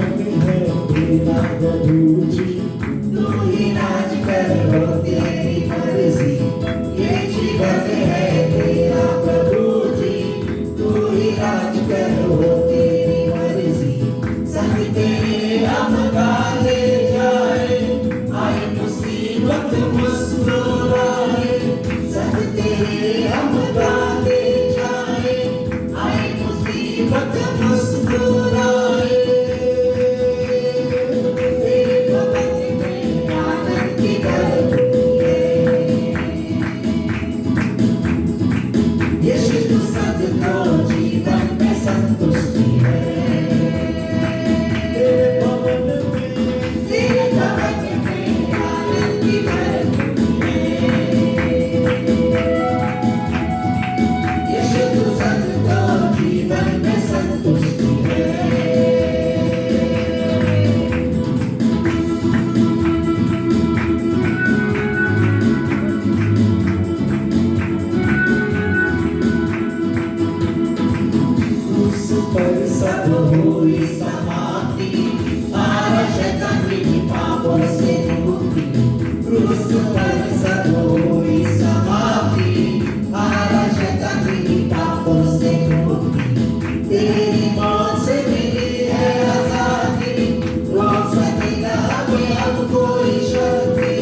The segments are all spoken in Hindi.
जीवन है तेरा प्रभु जी, तू ही राज करो तेरी मर्जी, ये जीवन है तेरा प्रभु जी, तू ही राज करो तेरी मर्जी। संग तेरे हम गाते जाए, आए मुसीबत मुस्कुराए, संग तेरे हम गाते जाए, आए मुसीबत मुस्कुराए। तेरे भवन में आनंद की बरखी है, यीशु तू संग को जीवन में संतुष्टि है। तेरे भवन में तेरे भवन में आनंद की बरखी है, यीशु तू संग को जीवन में संतुष्टि है। उस पर सब हुई समाप्ति, पारा शैतान की पापों से मुक्ति। क्रूस पर सब हुई समाप्ति, पारा शैतान की पापों से मुक्ति। तेरी मौत से मिली है आजादी, रोक सकेगा हमें अब कोई शक्ति।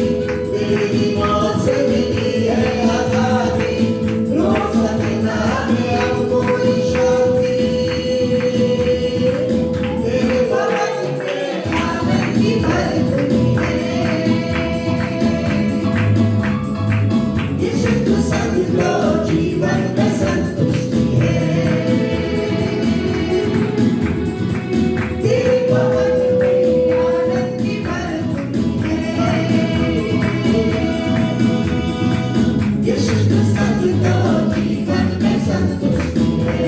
तेरी मौत से मिली है आजादी, रोक सकेगा हमें अब कोई शक्ति। तेरे भवन में आनंद की बरखी है, यीशु तू संग को जीवन में संतुष्टि है। तेरे भवन में आनंद की बरखी है, यीशु तू संग को जीवन में संतुष्टि है।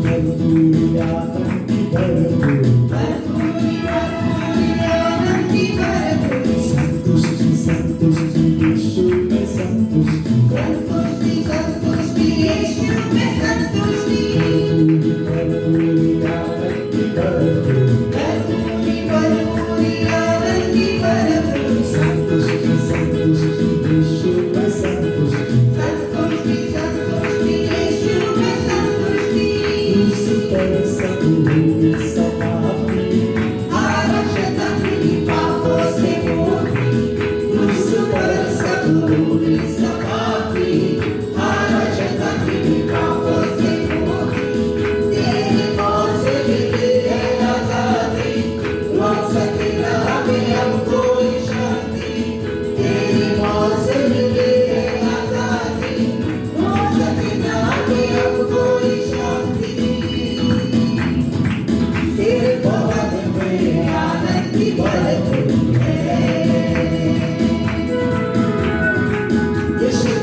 भरपूरी आनंद की भरपूर, भरपूरी भरपूरी आनंद की भरपूरी, संतुष्टि संतुष्टि यीशु में संतुष्टि, संतुष्टि संतुष्टि यीशु में संतुष्टि। भरपूरी आनंद की भरपूर, भरपूरी भरपूरी आनंद की भरपूर, संतुष्टि संतुष्टि यीशु में संतुष्टि, संतुष्टि संतुष्टि यीशु में संतुष्टि। उस पर सब हुई समाप्ति, आरक्षता मिली पापों से मुक्ति, उस पर सब हुई समाप्ति। आरक्षता मिली पापों से मुक्ति, तेरी मौत से मिली है आजादी, रोक सकेगा हमें अब कोई शक्ति। तेरी मौत से मिली है आजादी, रोक सकेगा हमें अब कोई शक्ति। तेरे भवन में आनंद की बरखी है, यीशु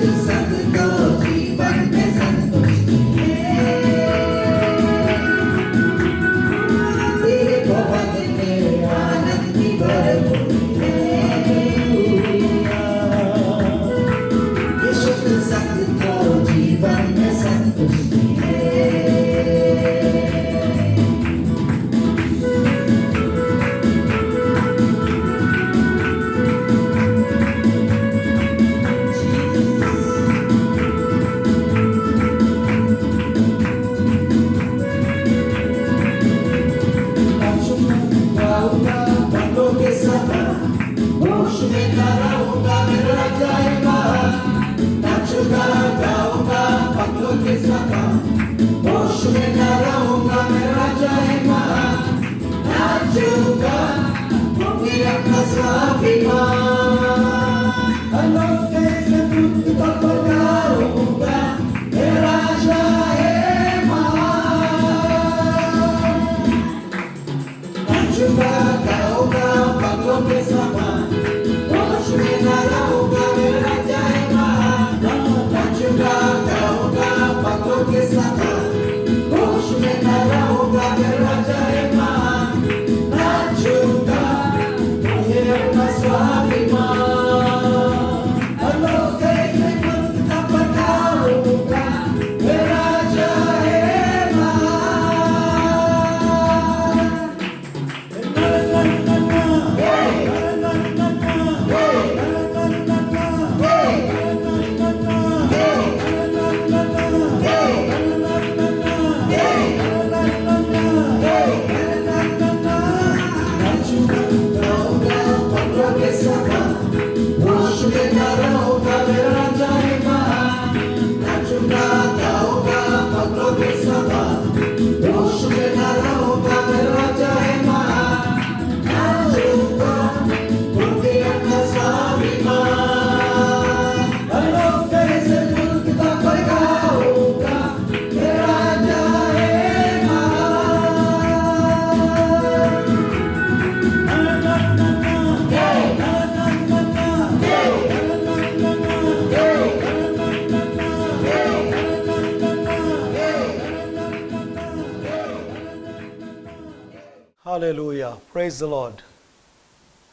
हालेलुया, प्रेज द लॉर्ड।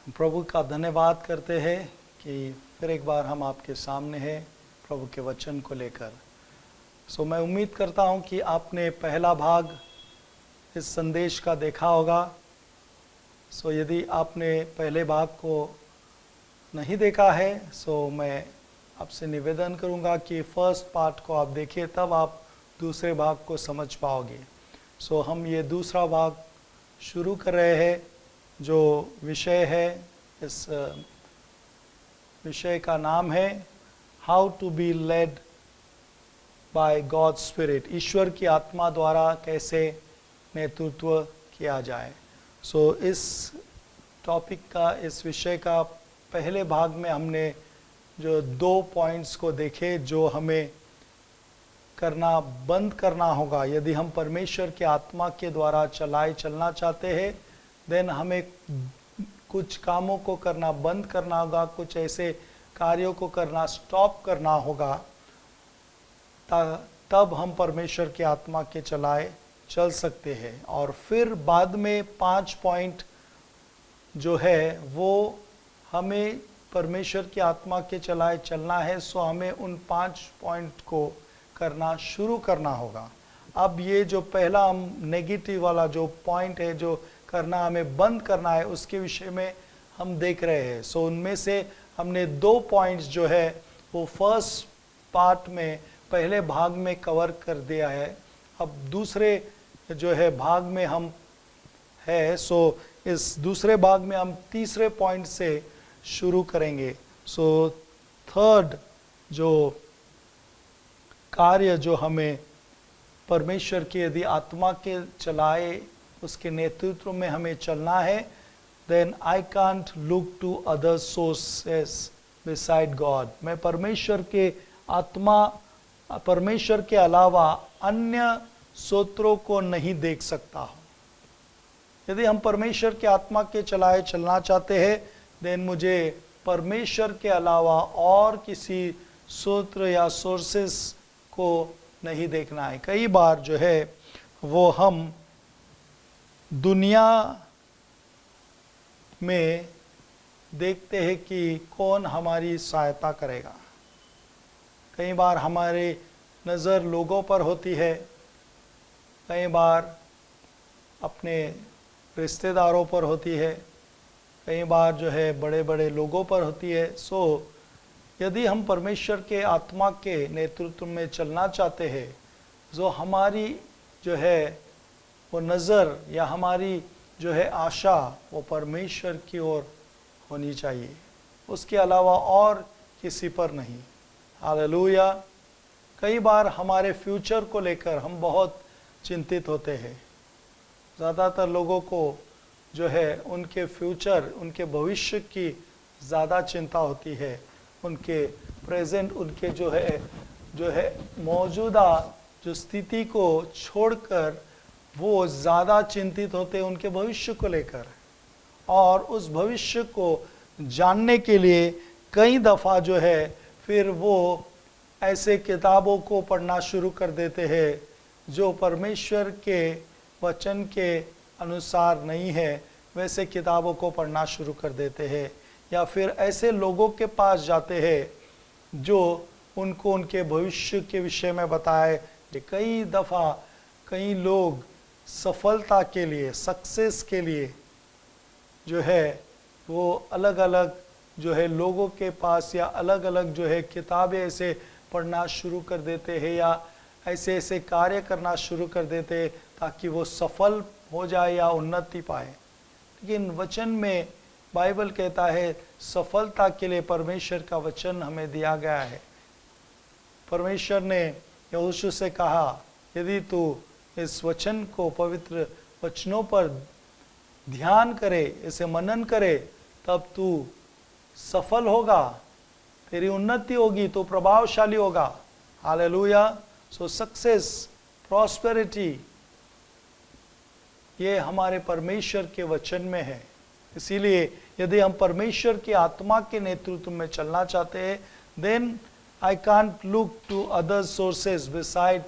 प्रभु का धन्यवाद करते हैं कि फिर एक बार हम आपके सामने हैं प्रभु के वचन को लेकर। मैं उम्मीद करता हूं कि आपने पहला भाग इस संदेश का देखा होगा। यदि आपने पहले भाग को नहीं देखा है मैं आपसे निवेदन करूंगा कि फर्स्ट पार्ट को आप देखिए, तब आप दूसरे भाग को समझ पाओगे। हम ये दूसरा भाग शुरू कर रहे हैं। जो विषय है, इस विषय का नाम है how to be led by God spirit. ईश्वर की आत्मा द्वारा कैसे नेतृत्व किया जाए। इस टॉपिक का, इस विषय का पहले भाग में हमने जो 2 पॉइंट्स को देखे जो हमें करना बंद करना होगा यदि हम परमेश्वर के आत्मा के द्वारा चलना चाहते हैं। देन हमें कुछ कामों को करना बंद करना होगा, कुछ ऐसे कार्यों को करना स्टॉप करना होगा, तब हम परमेश्वर के आत्मा के चल सकते हैं। और फिर बाद में 5 पॉइंट जो है वो हमें परमेश्वर की आत्मा के चलना है। हमें उन 5 पॉइंट को करना शुरू करना होगा। अब ये जो पहला हम नेगेटिव वाला जो पॉइंट है, जो करना हमें बंद करना है, उसके विषय में हम देख रहे हैं। उनमें से हमने 2 पॉइंट्स जो है वो फर्स्ट पार्ट में, पहले भाग में कवर कर दिया है। अब दूसरे जो है भाग में हम है, इस दूसरे भाग में हम तीसरे पॉइंट से शुरू करेंगे। थर्ड जो कार्य जो हमें परमेश्वर की यदि आत्मा के चलाए, उसके नेतृत्व में हमें चलना है, then I can't look to other sources beside God. मैं परमेश्वर के अलावा अन्य स्रोतों को नहीं देख सकता हूँ। यदि हम परमेश्वर के आत्मा के चलना चाहते हैं, देन मुझे परमेश्वर के अलावा और किसी स्रोत या सोर्सेस को नहीं देखना है। कई बार जो है वो हम दुनिया में देखते हैं कि कौन हमारी सहायता करेगा। कई बार हमारी नज़र लोगों पर होती है, कई बार अपने रिश्तेदारों पर होती है, कई बार जो है बड़े बड़े लोगों पर होती है। यदि हम परमेश्वर के आत्मा के नेतृत्व में चलना चाहते हैं, जो हमारी जो है वो नज़र या हमारी जो है आशा वो परमेश्वर की ओर होनी चाहिए, उसके अलावा और किसी पर नहीं। हालेलुया। कई बार हमारे फ्यूचर को लेकर हम बहुत चिंतित होते हैं। ज़्यादातर लोगों को जो है उनके फ्यूचर, उनके भविष्य की ज़्यादा चिंता होती है। उनके प्रेजेंट, उनके जो है मौजूदा जो स्थिति को छोड़कर वो ज़्यादा चिंतित होते हैं उनके भविष्य को लेकर। और उस भविष्य को जानने के लिए कई दफ़ा जो है फिर वो ऐसे किताबों को पढ़ना शुरू कर देते हैं जो परमेश्वर के वचन के अनुसार नहीं है, वैसे किताबों को पढ़ना शुरू कर देते हैं। या फिर ऐसे लोगों के पास जाते हैं जो उनको उनके भविष्य के विषय में बताए। कई दफ़ा कई लोग सफलता के लिए, सक्सेस के लिए जो है वो अलग अलग जो है लोगों के पास या अलग अलग जो है किताबें ऐसे पढ़ना शुरू कर देते हैं या ऐसे ऐसे कार्य करना शुरू कर देते हैं ताकि वो सफल हो जाए या उन्नति पाए। लेकिन वचन में बाइबल कहता है सफलता के लिए परमेश्वर का वचन हमें दिया गया है। परमेश्वर ने यहोशू से कहा, यदि तू इस वचन को, पवित्र वचनों पर ध्यान करे, इसे मनन करे, तब तू सफल होगा, तेरी उन्नति होगी, तो प्रभावशाली होगा। हालेलुया। सक्सेस, प्रॉस्पेरिटी, ये हमारे परमेश्वर के वचन में है। इसीलिए यदि हम परमेश्वर की आत्मा के नेतृत्व में चलना चाहते हैं, then I can't look to other sources beside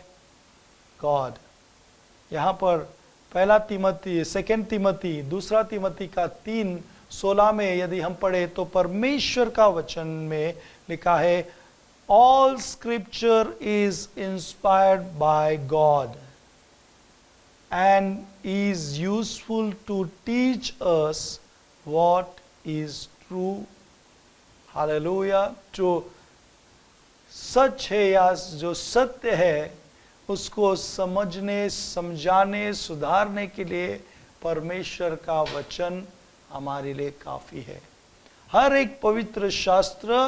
God. यहाँ पर पहला तिमोथी, सेकंड तिमोथी, दूसरा तिमोथी का 3:16 में यदि हम पढ़े तो परमेश्वर का वचन में लिखा है, all scripture is inspired by God and is useful to teach us what is true. Hallelujah. जो सच है या जो सत्य है उसको समझने, समझाने, सुधारने के लिए परमेश्वर का वचन हमारे लिए काफ़ी है। हर एक पवित्र शास्त्र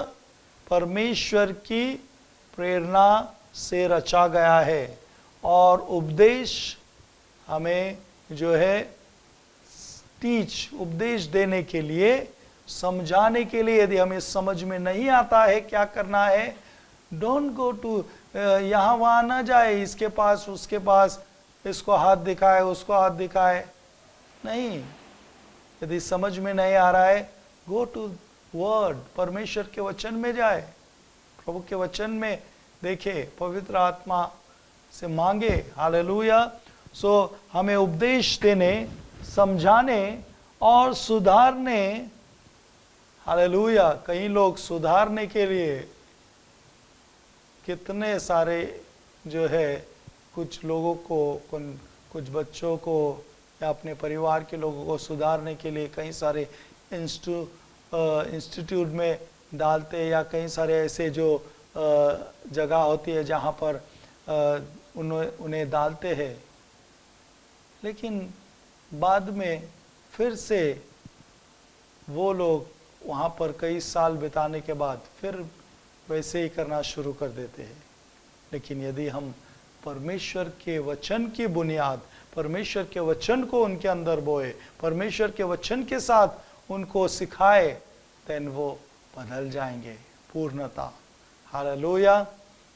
परमेश्वर की प्रेरणा से रचा गया है और उपदेश हमें जो है उपदेश देने के लिए, समझाने के लिए, यदि हमें समझ में नहीं आता है क्या करना है, डोंट गो टू यहाँ वहाँ ना जाए, इसके पास उसके पास, इसको हाथ दिखाए उसको हाथ दिखाए, नहीं। यदि समझ में नहीं आ रहा है, गो टू वर्ड, परमेश्वर के वचन में जाए, प्रभु के वचन में देखे, पवित्र आत्मा से मांगे। हालेलुया। सो हमें उपदेश देने, समझाने और सुधारने, हालेलुया। कई लोग सुधारने के लिए कितने सारे जो है, कुछ लोगों को, कुछ बच्चों को या अपने परिवार के लोगों को सुधारने के लिए कई सारे इंस्टीट्यूट में डालते, या कई सारे ऐसे जो जगह होती है जहाँ पर उन्हें डालते हैं, लेकिन बाद में फिर से वो लोग वहाँ पर कई साल बिताने के बाद फिर वैसे ही करना शुरू कर देते हैं। लेकिन यदि हम परमेश्वर के वचन की बुनियाद, परमेश्वर के वचन को उनके अंदर बोए, परमेश्वर के वचन के साथ उनको सिखाए, देन वो बदल जाएंगे पूर्णता। Hallelujah,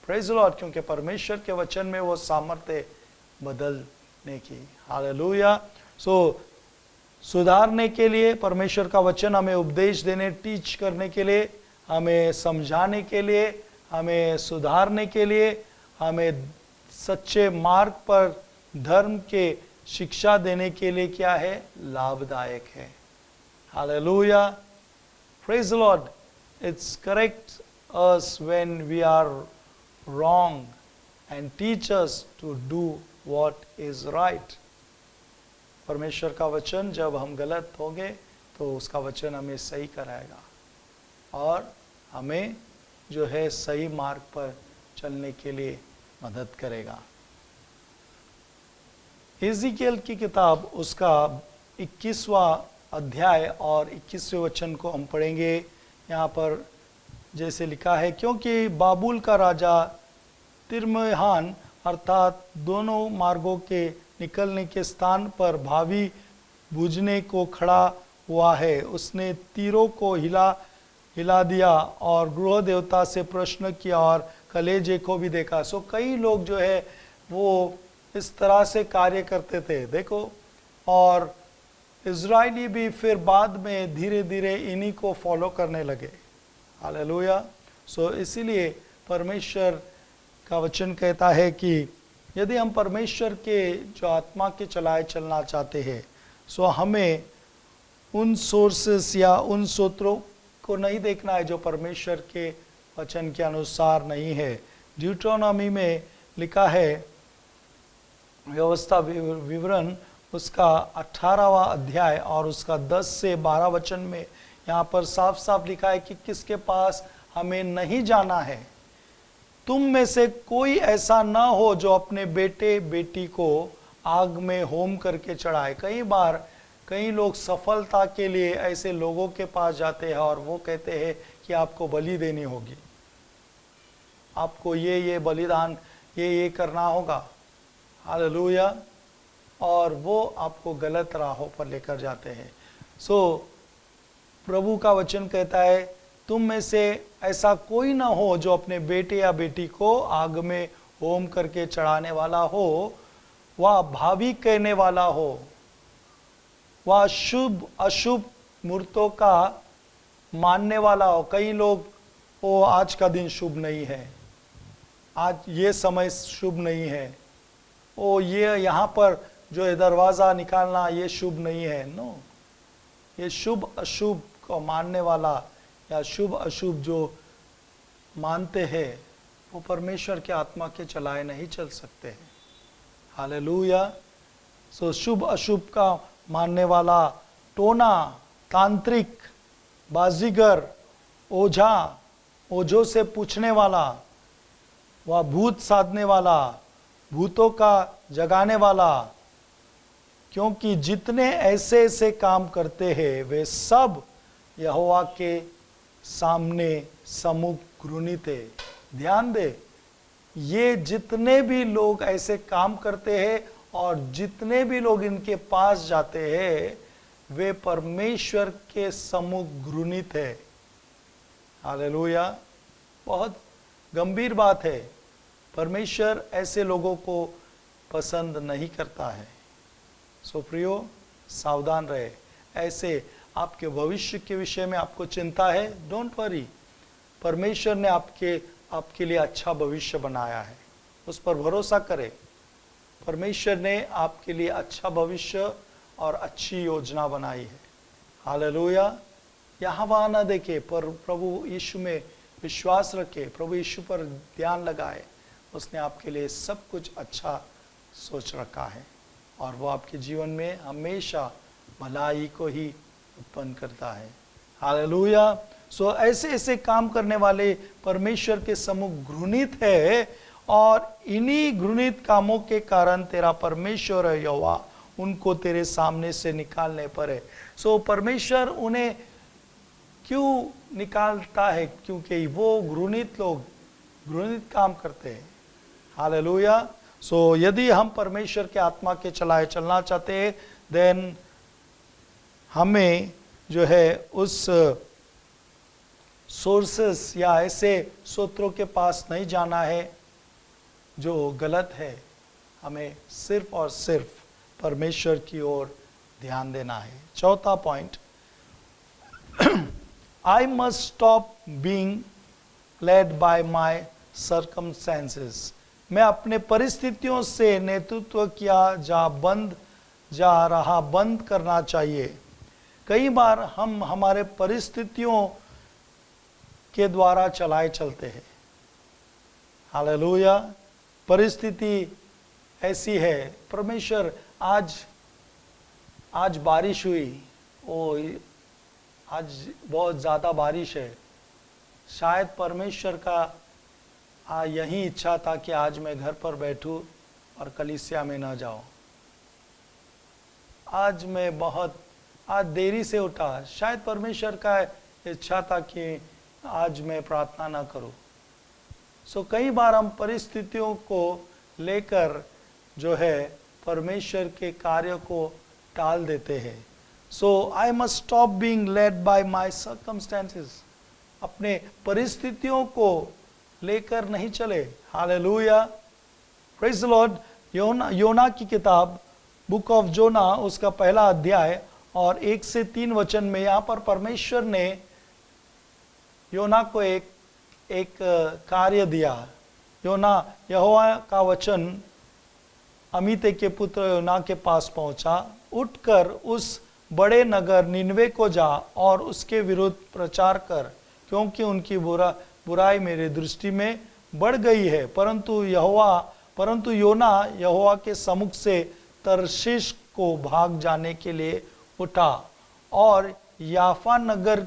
praise the Lord. क्योंकि परमेश्वर के वचन में वो सामर्थ्य बदलने की। हालेलुया। सो सुधारने के लिए परमेश्वर का वचन हमें उपदेश देने, टीच करने के लिए, हमें समझाने के लिए, हमें सुधारने के लिए, हमें सच्चे मार्ग पर धर्म के शिक्षा देने के लिए क्या है, लाभदायक है। Hallelujah, praise the Lord. It's correct us when we are wrong and teach us to do what is right. परमेश्वर का वचन जब हम गलत होंगे तो उसका वचन हमें सही कराएगा और हमें जो है सही मार्ग पर चलने के लिए मदद करेगा। इज़िकियल की किताब उसका 21वां अध्याय और 21वें वचन को हम पढ़ेंगे। यहाँ पर जैसे लिखा है, क्योंकि बाबुल का राजा तिर्महान अर्थात दोनों मार्गों के निकलने के स्थान पर भावी बूझने को खड़ा हुआ है। उसने तीरों को हिला दिया और गृह देवता से प्रश्न किया और कलेजे को भी देखा। सो कई लोग जो है वो इस तरह से कार्य करते थे, देखो, और इज़राइली भी फिर बाद में धीरे धीरे इन्हीं को फॉलो करने लगे। हालेलुया। सो इसीलिए परमेश्वर का वचन कहता है कि यदि हम परमेश्वर के जो आत्मा के चलाए चलना चाहते हैं, सो हमें उन सोर्सेस या उन सूत्रों को नहीं देखना है जो परमेश्वर के वचन के अनुसार नहीं है। ड्यूटेरोनॉमी में लिखा है, व्यवस्था विवरण उसका 18वां अध्याय और उसका 10 से 12 वचन में यहाँ पर साफ साफ लिखा है कि किसके पास हमें नहीं जाना है। तुम में से कोई ऐसा ना हो जो अपने बेटे बेटी को आग में होम करके चढ़ाए। कई बार कई लोग सफलता के लिए ऐसे लोगों के पास जाते हैं और वो कहते हैं कि आपको बलि देनी होगी, आपको ये बलिदान ये करना होगा। हालेलुया। और वो आपको गलत राहों पर लेकर जाते हैं। सो प्रभु का वचन कहता है, तुम में से ऐसा कोई ना हो जो अपने बेटे या बेटी को आग में होम करके चढ़ाने वाला हो, वह भावी कहने वाला हो, वह शुभ अशुभ मूर्तों का मानने वाला हो। कई लोग, वो आज का दिन शुभ नहीं है, आज ये समय शुभ नहीं है, ओ ये यहाँ पर जो ये दरवाज़ा निकालना ये शुभ नहीं है। नो, ये शुभ अशुभ को मानने वाला या शुभ अशुभ जो मानते हैं वो परमेश्वर के आत्मा के चलाए नहीं चल सकते हैं। हालेलुया। सो शुभ अशुभ का मानने वाला, टोना, तांत्रिक, बाजीगर, ओझा, ओझों से पूछने वाला, वह भूत साधने वाला, भूतों का जगाने वाला, क्योंकि जितने ऐसे ऐसे काम करते हैं वे सब यहोवा के सामने सम्मुख घृणित है। ध्यान दे, ये जितने भी लोग ऐसे काम करते हैं और जितने भी लोग इनके पास जाते हैं वे परमेश्वर के सम्मुख घृणित है। हालेलुया। बहुत गंभीर बात है। परमेश्वर ऐसे लोगों को पसंद नहीं करता है। सो प्रियो, सावधान रहे। ऐसे आपके भविष्य के विषय में आपको चिंता है, डोंट वरी। परमेश्वर ने आपके लिए अच्छा भविष्य बनाया है, उस पर भरोसा करें। परमेश्वर ने आपके लिए अच्छा भविष्य और अच्छी योजना बनाई है। हालेलुया। यहाँ वहाँ ना देखे, पर प्रभु यीशु में विश्वास रखे, प्रभु यीशु पर ध्यान लगाए। उसने आपके लिए सब कुछ अच्छा सोच रखा है और वो आपके जीवन में हमेशा भलाई को ही उत्पन्न करता है। हालेलुया। सो ऐसे ऐसे काम करने वाले परमेश्वर के सम्मुख घृणित है और इन्हीं घृणित कामों के कारण तेरा परमेश्वर है यहोवा उनको तेरे सामने से निकालने पर है। सो परमेश्वर उन्हें क्यों निकालता है? क्योंकि वो घृणित लोग घृणित काम करते हैं। हालेलुया। सो यदि हम परमेश्वर के आत्मा के चलाए चलना चाहते हैं देन हमें जो है उस सोर्सेस या ऐसे सूत्रों के पास नहीं जाना है जो गलत है। हमें सिर्फ और सिर्फ परमेश्वर की ओर ध्यान देना है। चौथा point, I must stop being led by my circumstances. मैं अपने परिस्थितियों से नेतृत्व किया जा रहा बंद करना चाहिए। कई बार हम हमारे परिस्थितियों के द्वारा चलाए चलते हैं। हालेलुया। परिस्थिति ऐसी है, परमेश्वर आज बारिश हुई, आज बहुत ज़्यादा बारिश है। शायद परमेश्वर का यही इच्छा था कि आज मैं घर पर बैठूं और कलीसिया में न जाऊं। आज देरी से उठा, शायद परमेश्वर का इच्छा था कि आज मैं प्रार्थना ना करूं। सो कई बार हम परिस्थितियों को लेकर जो है परमेश्वर के कार्य को टाल देते हैं। So I must stop being led by my circumstances. अपने परिस्थितियों को लेकर नहीं चले। हालेलुया। Praise the Lord. योना की किताब बुक ऑफ जोना उसका पहला अध्याय और 1 से 3 वचन में यहाँ पर परमेश्वर ने योना को एक कार्य दिया। यहोवा का वचन अमित्ते के पुत्र योना के पास पहुंचा, उठकर उस बड़े नगर निनवे को जा और उसके विरुद्ध प्रचार कर, क्योंकि उनकी बुराई मेरी दृष्टि में बढ़ गई है। परंतु योना यहोवा के सम्मुख से तरशीश को भाग जाने के लिए उठा और याफा नगर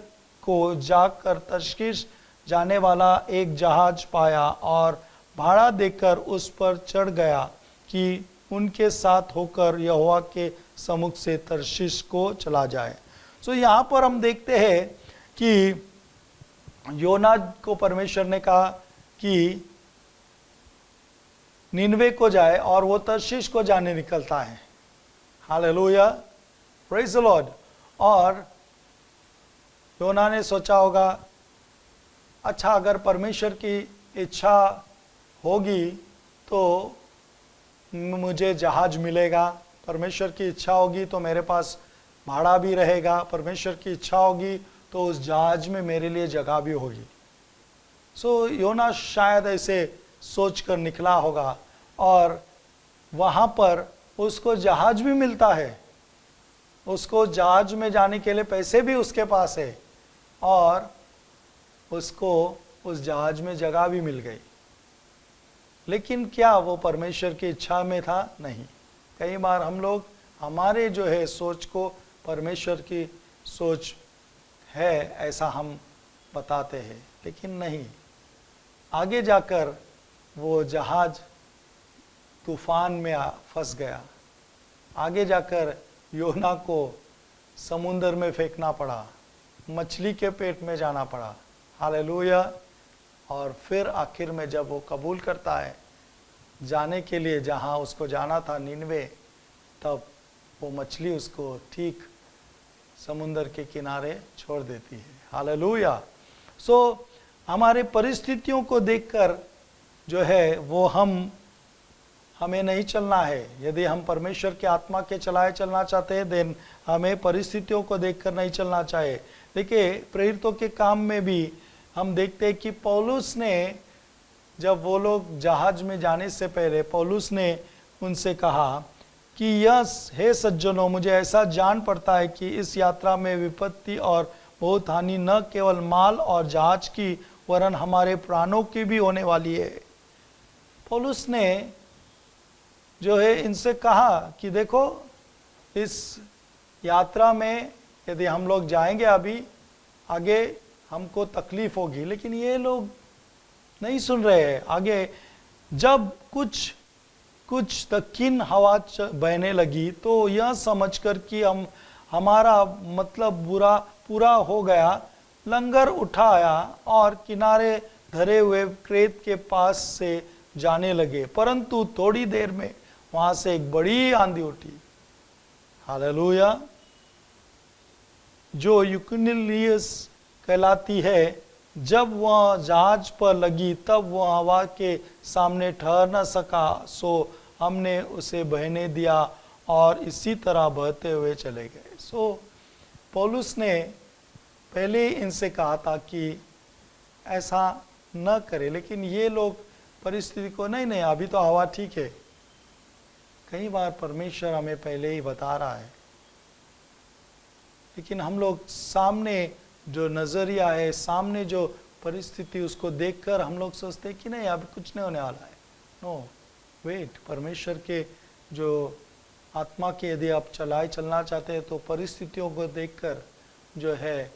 को जाकर तरशीश जाने वाला एक जहाज पाया और भाड़ा देकर उस पर चढ़ गया कि उनके साथ होकर यहोवा के सम्मुख से तरशीश को चला जाए। सो यहाँ पर हम देखते हैं कि योना को परमेश्वर ने कहा कि निनवे को जाए और वो तरशीश को जाने निकलता है। हालेलुया। Praise the Lord. और योना ने सोचा होगा, अच्छा अगर परमेश्वर की इच्छा होगी तो मुझे जहाज मिलेगा, परमेश्वर की इच्छा होगी तो मेरे पास भाड़ा भी रहेगा, परमेश्वर की इच्छा होगी तो उस जहाज में मेरे लिए जगह भी होगी। सो योना शायद ऐसे सोच कर निकला होगा और वहाँ पर उसको जहाज भी मिलता है, उसको जहाज में जाने के लिए पैसे भी उसके पास है, और उसको उस जहाज में जगह भी मिल गई। लेकिन क्या वो परमेश्वर की इच्छा में था? नहीं। कई बार हम लोग हमारे जो है सोच को परमेश्वर की सोच है ऐसा हम बताते हैं, लेकिन नहीं। आगे जाकर वो जहाज तूफान में फंस गया। आगे जाकर योना को समुंदर में फेंकना पड़ा, मछली के पेट में जाना पड़ा। हालेलुया। और फिर आखिर में जब वो कबूल करता है जाने के लिए जहाँ उसको जाना था, निनवे, तब वो मछली उसको ठीक समुंदर के किनारे छोड़ देती है। हालेलुया। सो हमारे परिस्थितियों को देखकर जो है वो हमें नहीं चलना है। यदि हम परमेश्वर के आत्मा के चलाए चलना चाहते हैं, देन हमें परिस्थितियों को देखकर नहीं चलना चाहिए। देखिए, प्रेरितों के काम में भी हम देखते हैं कि पौलुस ने, जब वो लोग जहाज में जाने से पहले पौलुस ने उनसे कहा कि यह हे सज्जनों, मुझे ऐसा जान पड़ता है कि इस यात्रा में विपत्ति और बहुत हानि न केवल माल और जहाज की वरन हमारे प्राणों की भी होने वाली है। पौलुस ने जो है इनसे कहा कि देखो, इस यात्रा में यदि हम लोग जाएंगे, अभी आगे हमको तकलीफ होगी, लेकिन ये लोग नहीं सुन रहे हैं। आगे जब कुछ दक्षिण हवा बहने लगी तो यह समझकर कि हमारा मतलब पूरा हो गया, लंगर उठाया और किनारे धरे हुए क्रेत के पास से जाने लगे। परंतु थोड़ी देर में वहां से एक बड़ी आंधी उठी। हालेलुया। जो यूकुनिलियस कहलाती है। जब वह जहाज पर लगी तब वह हवा के सामने ठहर न सका, सो हमने उसे बहने दिया और इसी तरह बहते हुए चले गए। सो पौलुस ने पहले इनसे कहा था कि ऐसा न करे, लेकिन ये लोग परिस्थिति को नहीं, अभी तो हवा ठीक है। कई बार परमेश्वर हमें पहले ही बता रहा है, लेकिन हम लोग सामने जो नज़रिया है, सामने जो परिस्थिति, उसको देखकर हम लोग सोचते हैं कि नहीं, अभी कुछ नहीं होने वाला है। नो वेट, परमेश्वर के जो आत्मा के यदि आप चलना चाहते हैं तो परिस्थितियों को देखकर जो है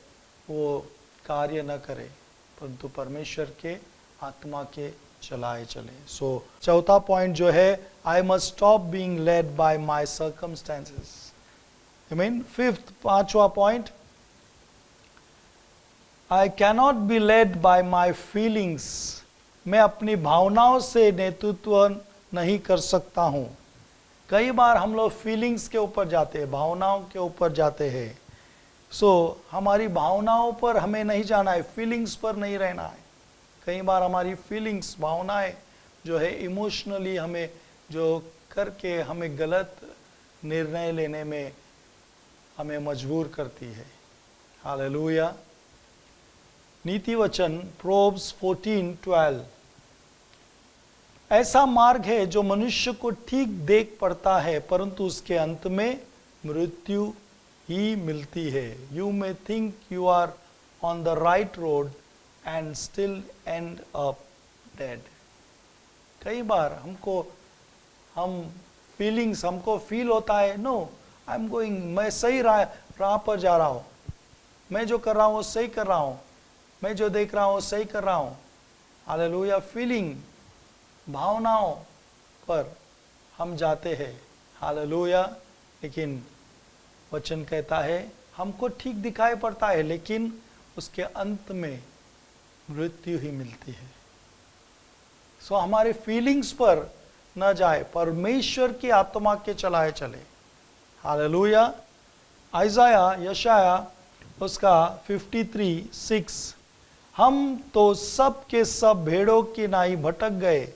वो कार्य न करे, परंतु परमेश्वर के आत्मा के चलाए चले। सो चौथा पॉइंट जो है, आई must stop being led by my circumstances. I mean fifth, पांचवा point, I cannot be led by my feelings. मैं अपनी भावनाओं से नेतृत्व नहीं कर सकता हूँ। कई बार हम लोग फीलिंग्स के ऊपर जाते हैं, भावनाओं के ऊपर जाते हैं। हमारी भावनाओं पर हमें नहीं जाना है, फीलिंग्स पर नहीं रहना है। कई बार हमारी फीलिंग्स, भावनाएं जो है इमोशनली हमें जो करके हमें गलत निर्णय लेने में हमें मजबूर करती है। हालेलुया। नीति वचन प्रोव्स 14:12, ऐसा मार्ग है जो मनुष्य को ठीक देख पड़ता है, परंतु उसके अंत में मृत्यु ही मिलती है। You may think you are on the right road and still end up dead. कई बार हमको फील होता है, नो आई एम गोइंग, मैं सही राह पर जा रहा हूँ, मैं जो कर रहा हूँ वो सही कर रहा हूँ, मैं जो देख रहा हूँ सही कर रहा हूँ। हालेलुया। फीलिंग, भावनाओं पर हम जाते हैं। हालेलुया। लेकिन वचन कहता है हमको ठीक दिखाई पड़ता है, लेकिन उसके अंत में मृत्यु ही मिलती है। हमारे फीलिंग्स पर न जाए, परमेश्वर की आत्मा के चलाए चले। हालेलुया। यशाया उसका 53:6, हम तो सब के सब भेड़ों की नाई भटक गए।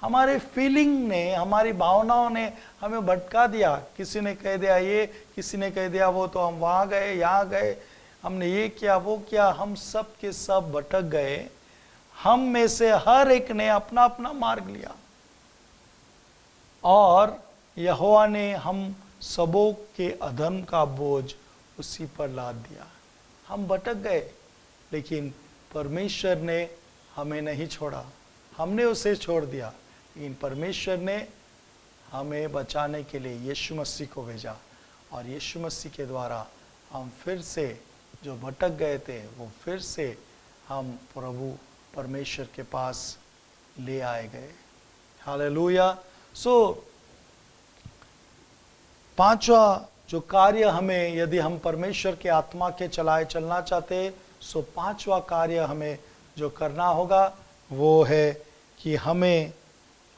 हमारे फीलिंग ने, हमारी भावनाओं ने हमें भटका दिया। किसी ने कह दिया ये, किसी ने कह दिया वो, तो हम वहाँ गए, यहाँ गए, हमने ये किया, वो किया, हम सब के सब भटक गए। हम में से हर एक ने अपना अपना मार्ग लिया। और यहोवा ने हम सबों के अधर्म का बोझ उसी पर लाद दिया। हम भटक गए, लेकिन परमेश्वर ने हमें नहीं छोड़ा, हमने उसे छोड़ दिया। लेकिन परमेश्वर ने हमें बचाने के लिए यीशु मसीह को भेजा, और यीशु मसीह के द्वारा हम फिर से जो भटक गए थे वो फिर से हम प्रभु परमेश्वर के पास ले आए गए। हालेलुया। सो पांचवा जो कार्य हमें, यदि हम परमेश्वर के आत्मा के चलाए चलना चाहते, सो पांचवा कार्य हमें जो करना होगा वो है कि हमें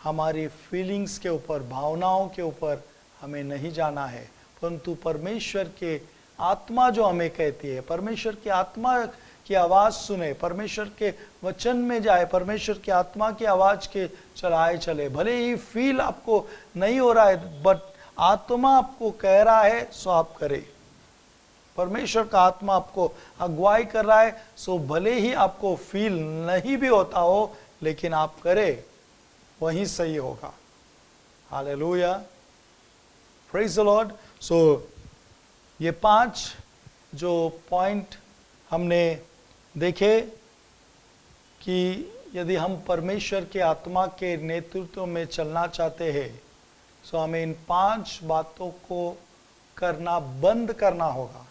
हमारी फीलिंग्स के ऊपर, भावनाओं के ऊपर हमें नहीं जाना है, परंतु परमेश्वर के आत्मा जो हमें कहती है, परमेश्वर की आत्मा की आवाज़ सुने, परमेश्वर के वचन में जाए, परमेश्वर की आत्मा की आवाज़ के चलाए चले। भले ही फील आपको नहीं हो रहा है, बट आत्मा आपको कह रहा है सो आप करें। परमेश्वर का आत्मा आपको अगुवाई कर रहा है, सो भले ही आपको फील नहीं भी होता हो, लेकिन आप करें, वही सही होगा। Hallelujah, praise the Lord. So ये 5 जो पॉइंट हमने देखे कि यदि हम परमेश्वर के आत्मा के नेतृत्व में चलना चाहते हैं, सो हमें इन 5 बातों को करना बंद करना होगा,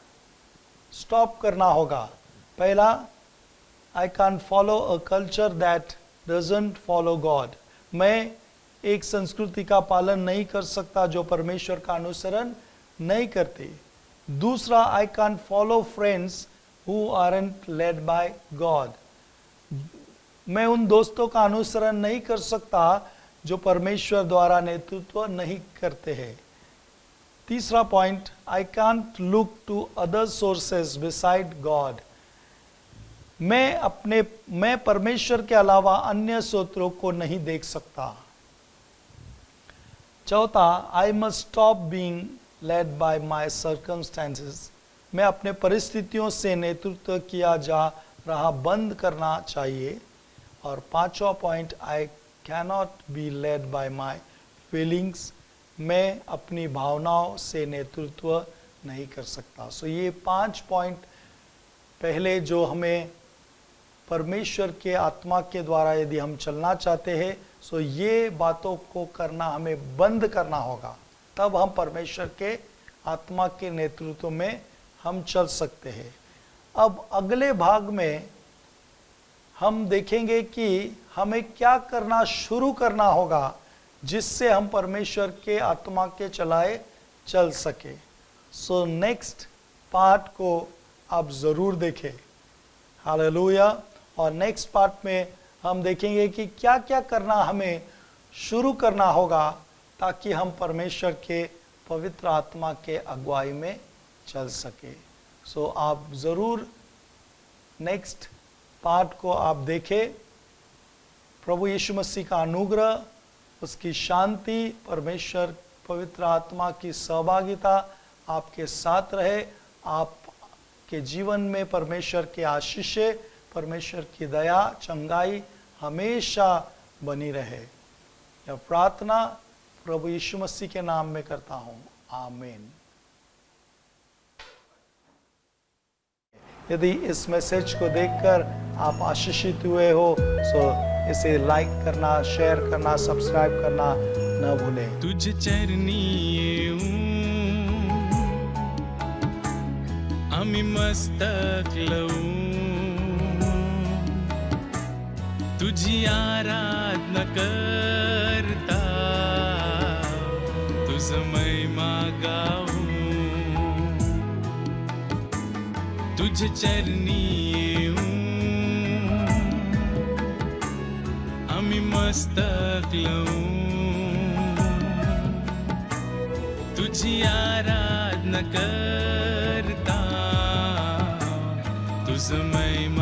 स्टॉप करना होगा। पहला, I can follow a culture that doesn't follow God. मैं एक संस्कृति का पालन नहीं कर सकता जो परमेश्वर का अनुसरण नहीं करती। दूसरा, I can follow friends who aren't lead by God. मैं उन दोस्तों का अनुसरण नहीं कर सकता जो परमेश्वर द्वारा नेतृत्व नहीं करते हैं। तीसरा point, I can't look to other sources beside God. मैं परमेश्वर के अलावा अन्य स्रोतों को नहीं देख सकता। चौथा, आई must stop being led by my circumstances. मैं अपने परिस्थितियों से नेतृत्व किया जा रहा बंद करना चाहिए। और पांचवा point, I cannot be led by my feelings। मैं अपनी भावनाओं से नेतृत्व नहीं कर सकता। सो ये 5 पॉइंट पहले जो हमें परमेश्वर के आत्मा के द्वारा यदि हम चलना चाहते हैं, सो ये बातों को करना हमें बंद करना होगा, तब हम परमेश्वर के आत्मा के नेतृत्व में हम चल सकते हैं। अब अगले भाग में हम देखेंगे कि हमें क्या करना शुरू करना होगा जिससे हम परमेश्वर के आत्मा के चलाए चल सके। सो नेक्स्ट पार्ट को आप ज़रूर देखें। हालेलुया। और नेक्स्ट पार्ट में हम देखेंगे कि क्या क्या करना हमें शुरू करना होगा ताकि हम परमेश्वर के पवित्र आत्मा के अगुवाई में चल सके। सो आप ज़रूर नेक्स्ट पार्ट को आप देखें। प्रभु यीशु मसीह का अनुग्रह, उसकी शांति, परमेश्वर पवित्र आत्मा की सहभागिता आपके साथ रहे। आपके जीवन में परमेश्वर के आशीषें, परमेश्वर की दया, चंगाई हमेशा बनी रहे। यह प्रार्थना प्रभु यीशु मसीह के नाम में करता हूँ, आमीन। यदि इस मैसेज को देखकर आप आशीषित हुए हो, सो इसे लाइक करना, शेयर करना, सब्सक्राइब करना न भूलें। तुझ चरणी आम्ही मस्तक लावूं, तुझी आराधना करता, तुझ महिमा गाऊं। तुझ चरणी आम्ही मस्तक लावूं, तुझी आराधना करता, तुझ महिमा